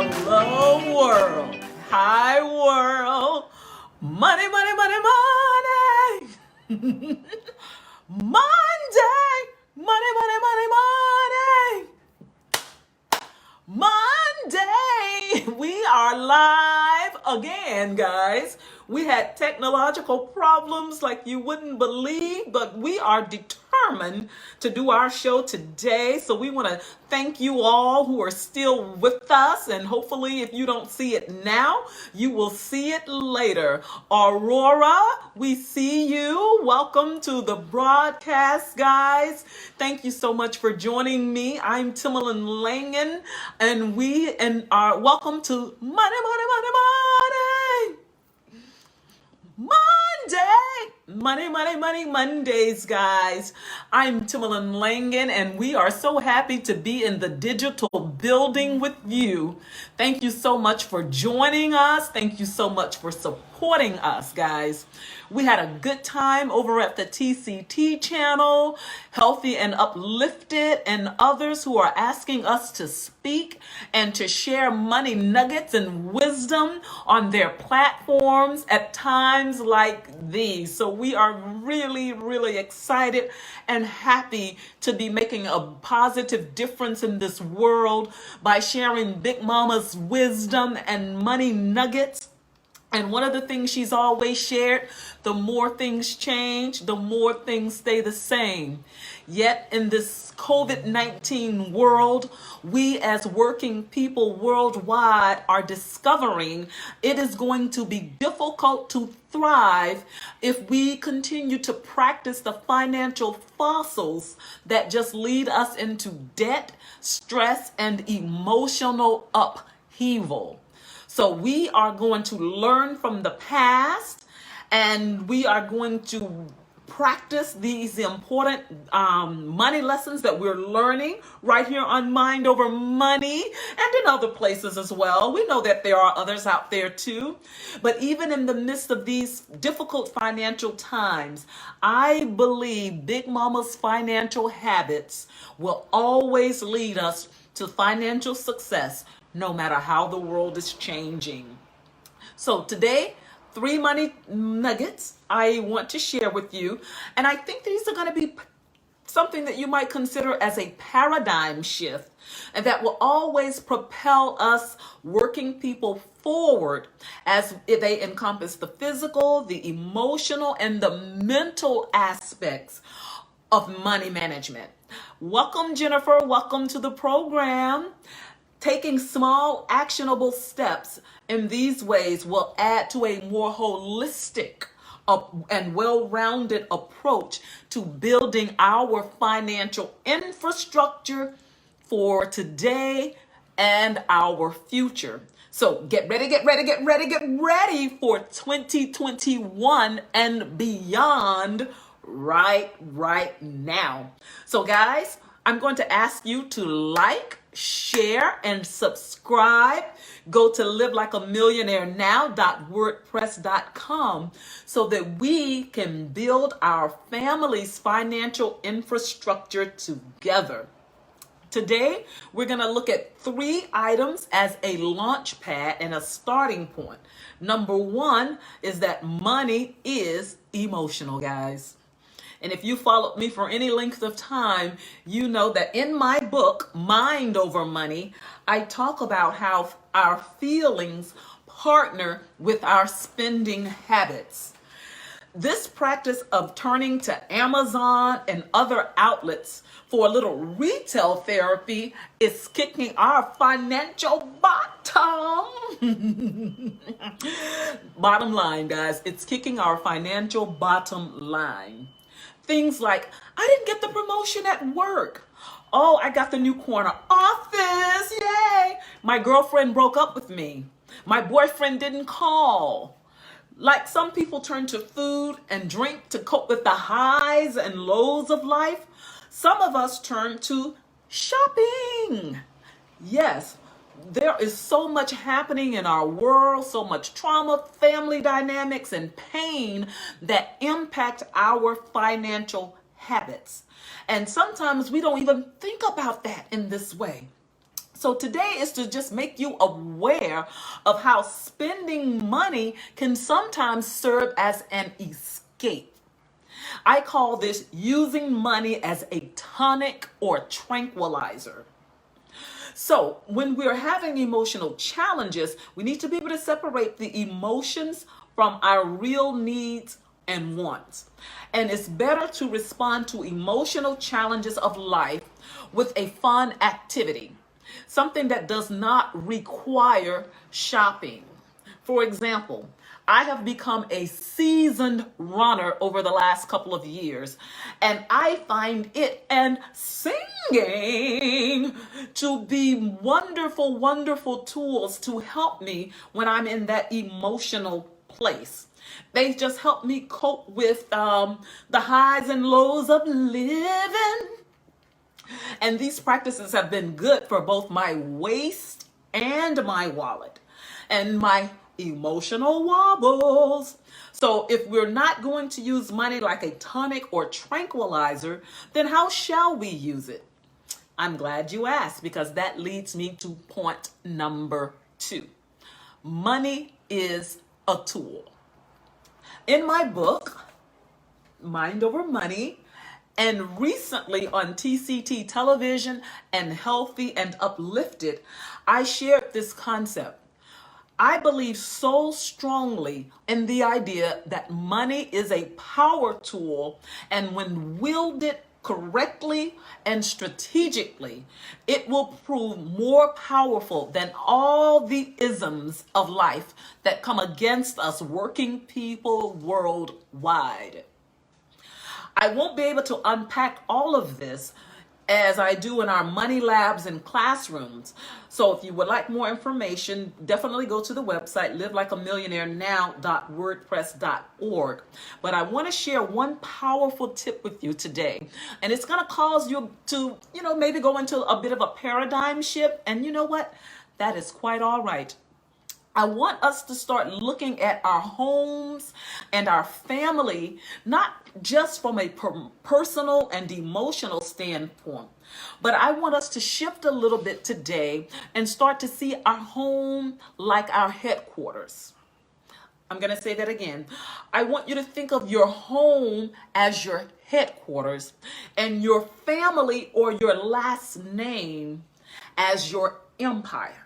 Hello, world. Hi, world. Money, money, money, money. Monday. Money, money, money, money. Monday. We are live again, guys. We had technological problems like you wouldn't believe, but we are determined to do our show today. So we want to thank you all who are still with us. And hopefully, if you don't see it now, you will see it later. Aurora, we see you. Welcome to the broadcast, guys. Thank you so much for joining me. I'm Timolin Langen, and we are welcome to Money, Money, Money, Money. Monday, Mondays, guys. I'm Timolin Langen, and we are so happy to be in the digital building with you. Thank you so much for joining us. Thank you so much for supporting us, guys. We had a good time over at the TCT channel, Healthy and Uplifted, and others who are asking us to speak and to share money nuggets and wisdom on their platforms at times like these. So we are really, really excited and happy to be making a positive difference in this world by sharing Big Mama's wisdom and money nuggets. And one of the things she's always shared, the more things change, the more things stay the same. Yet in this COVID-19 world, we as working people worldwide are discovering it is going to be difficult to thrive if we continue to practice the financial fossils that just lead us into debt, stress, and emotional upheaval. So we are going to learn from the past, and we are going to practice these important money lessons that we're learning right here on Mind Over Money and in other places as well. We know that there are others out there too. But even in the midst of these difficult financial times, I believe Big Mama's financial habits will always lead us to financial success, no matter how the world is changing. So today, 3 money nuggets I want to share with you. And I think these are going to be something that you might consider as a paradigm shift, and that will always propel us working people forward as they encompass the physical, the emotional, and the mental aspects of money management. Welcome, Jennifer. Welcome to the program. Taking small, actionable steps in these ways will add to a more holistic and well-rounded approach to building our financial infrastructure for today and our future. So get ready for 2021 and beyond right now. So guys, I'm going to ask you to like, share, and subscribe. Go to livelikeamillionairenow.wordpress.com so that we can build our family's financial infrastructure together. Today, we're going to look at 3 items as a launch pad and a starting point. Number 1 is that money is emotional, guys. And if you followed me for any length of time, you know that in my book, Mind Over Money, I talk about how our feelings partner with our spending habits. This practice of turning to Amazon and other outlets for a little retail therapy is kicking our financial bottom line, guys. It's kicking our financial bottom line. Things like, I didn't get the promotion at work. Oh, I got the new corner office. Yay. My girlfriend broke up with me. My boyfriend didn't call. Like some people turn to food and drink to cope with the highs and lows of life, some of us turn to shopping. Yes, there is so much happening in our world, so much trauma, family dynamics, and pain that impact our financial habits. And sometimes we don't even think about that in this way. So today is to just make you aware of how spending money can sometimes serve as an escape. I call this using money as a tonic or tranquilizer. So when we're having emotional challenges, we need to be able to separate the emotions from our real needs and wants. And it's better to respond to emotional challenges of life with a fun activity, something that does not require shopping. For example, I have become a seasoned runner over the last couple of years, and I find it and singing to be wonderful, wonderful tools to help me when I'm in that emotional place. They just help me cope with the highs and lows of living. And these practices have been good for both my waist and my wallet and my emotional wobbles. So if we're not going to use money like a tonic or tranquilizer, then how shall we use it? I'm glad you asked, because that leads me to point number 2. Money is a tool. In my book, Mind Over Money, and recently on TCT television and Healthy and Uplifted, I shared this concept. I believe so strongly in the idea that money is a power tool, and when wielded correctly and strategically, it will prove more powerful than all the isms of life that come against us working people worldwide. I won't be able to unpack all of this as I do in our money labs and classrooms. So if you would like more information, definitely go to the website livelikeamillionairenow.wordpress.org. But I want to share one powerful tip with you today, and it's going to cause you to, maybe go into a bit of a paradigm shift. And you know what? That is quite all right. I want us to start looking at our homes and our family, not just from a personal and emotional standpoint, but I want us to shift a little bit today and start to see our home like our headquarters. I'm going to say that again. I want you to think of your home as your headquarters and your family or your last name as your empire,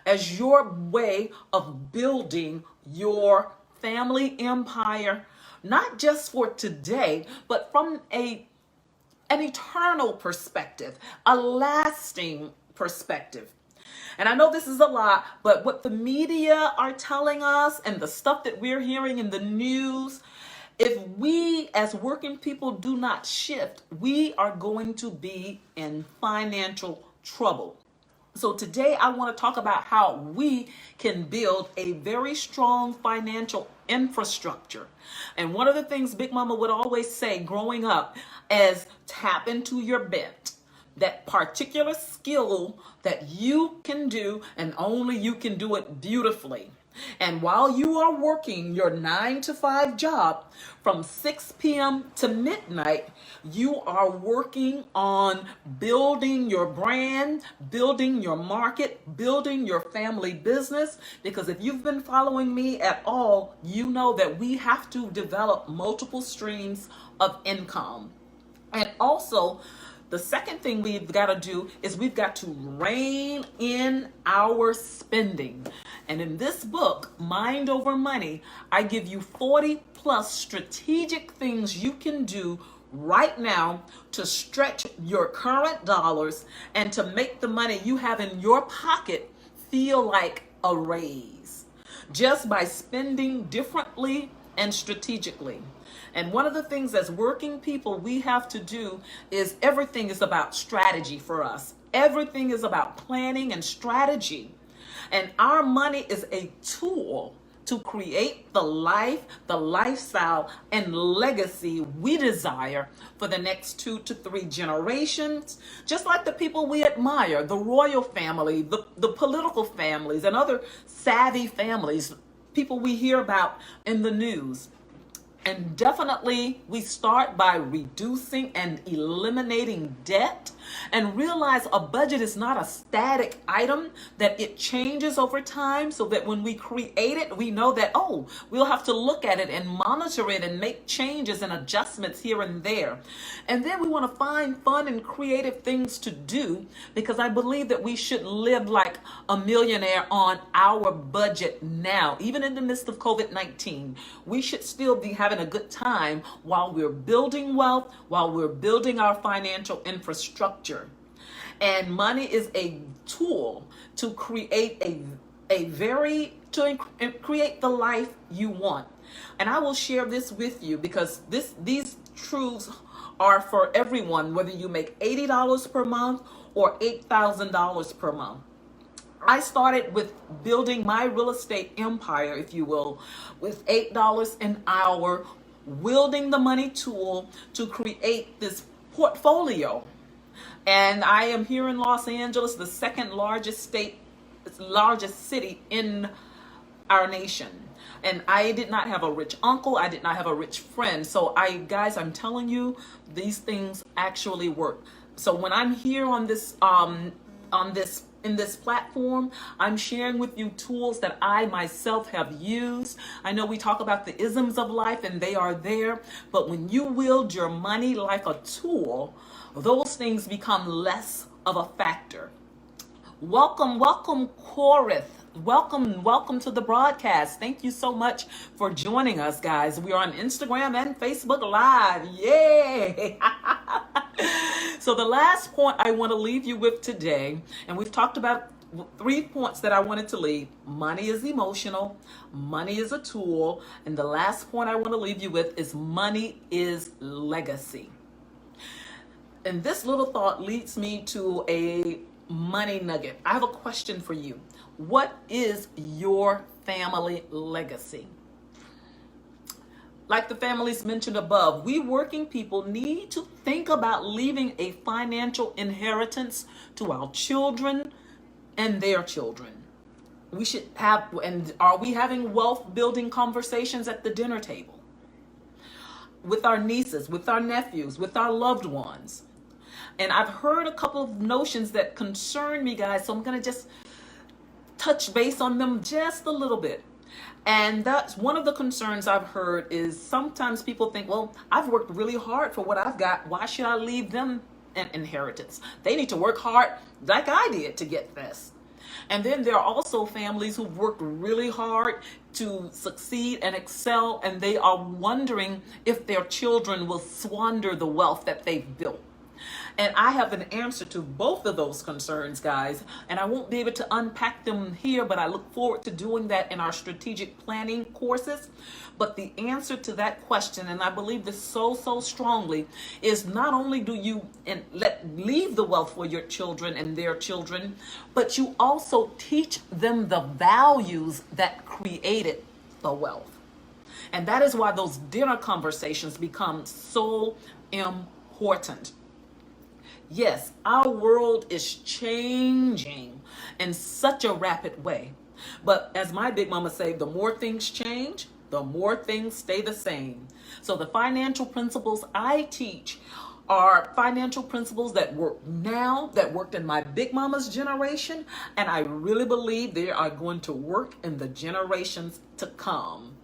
as your way of building your family empire, not just for today, but from an eternal perspective, a lasting perspective. And I know this is a lot, but what the media are telling us and the stuff that we're hearing in the news, if we as working people do not shift, we are going to be in financial trouble. So today I want to talk about how we can build a very strong financial infrastructure. And one of the things Big Mama would always say growing up is tap into your bent. That particular skill that you can do and only you can do it beautifully. And while you are working your 9-to-5 job from 6 p.m. to midnight, you are working on building your brand, building your market, building your family business. Because if you've been following me at all, you know that we have to develop multiple streams of income. And also, the second thing we've got to do is we've got to rein in our spending. And in this book, Mind Over Money, I give you 40 plus strategic things you can do right now to stretch your current dollars and to make the money you have in your pocket feel like a raise, just by spending differently and strategically. And one of the things as working people we have to do is everything is about strategy for us. Everything is about planning and strategy. And our money is a tool to create the life, the lifestyle, and legacy we desire for the next 2 to 3 generations. Just like the people we admire, the royal family, the political families, and other savvy families, people we hear about in the news. And definitely we start by reducing and eliminating debt And realize a budget is not a static item, that it changes over time, so that when we create it, we know that, oh, we'll have to look at it and monitor it and make changes and adjustments here and there. And then we want to find fun and creative things to do, because I believe that we should live like a millionaire on our budget now. Even in the midst of COVID-19, we should still be having a good time while we're building wealth, while we're building our financial infrastructure. And money is a tool to create create the life you want. And I will share this with you, because these truths are for everyone, whether you make $80 per month or $8,000 per month. I started with building my real estate empire, if you will, with $8 an hour, wielding the money tool to create this portfolio. And I am here in Los Angeles, the second largest city in our nation. And I did not have a rich uncle. I did not have a rich friend. So guys, I'm telling you, these things actually work. So when I'm here on this, in this platform, I'm sharing with you tools that I myself have used. I know we talk about the isms of life, and they are there, but when you wield your money like a tool, those things become less of a factor. Welcome, Corith. Welcome to the broadcast. Thank you so much for joining us, guys. We are on Instagram and Facebook Live. Yay! So the last point I want to leave you with today, and we've talked about 3 points that I wanted to leave. Money is emotional, money is a tool, and the last point I want to leave you with is money is legacy. And this little thought leads me to a money nugget. I have a question for you. What is your family legacy? Like the families mentioned above, we working people need to think about leaving a financial inheritance to our children and their children. We should have, and are we having wealth building conversations at the dinner table? With our nieces, with our nephews, with our loved ones. And I've heard a couple of notions that concern me, guys, so I'm going to just touch base on them just a little bit. And that's one of the concerns I've heard is sometimes people think, well, I've worked really hard for what I've got. Why should I leave them an inheritance? They need to work hard like I did to get this. And then there are also families who've worked really hard to succeed and excel, and they are wondering if their children will squander the wealth that they've built. And I have an answer to both of those concerns, guys, and I won't be able to unpack them here, but I look forward to doing that in our strategic planning courses. But the answer to that question, and I believe this so strongly, is not only do you leave the wealth for your children and their children, but you also teach them the values that created the wealth. And that is why those dinner conversations become so important. Yes, our world is changing in such a rapid way. But as my big mama said, the more things change, the more things stay the same. So the financial principles I teach are financial principles that work now, that worked in my big mama's generation, and I really believe they are going to work in the generations to come.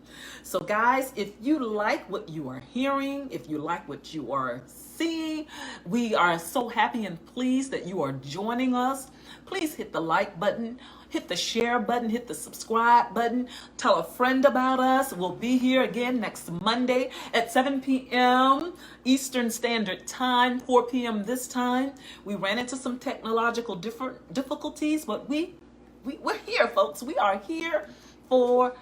So guys, if you like what you are hearing, if you like what you are seeing, we are so happy and pleased that you are joining us. Please hit the like button, hit the share button, hit the subscribe button, tell a friend about us. We'll be here again next Monday at 7 p.m. Eastern Standard Time, 4 p.m. this time. We ran into some technological difficulties, but we're here, folks. We are here for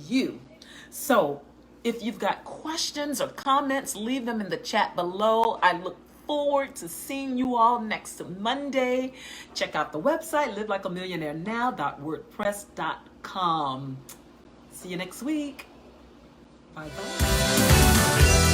you. So if you've got questions or comments, leave them in the chat below. I look forward to seeing you all next Monday. Check out the website, livelikeamillionairenow.wordpress.com. See you next week. Bye-bye.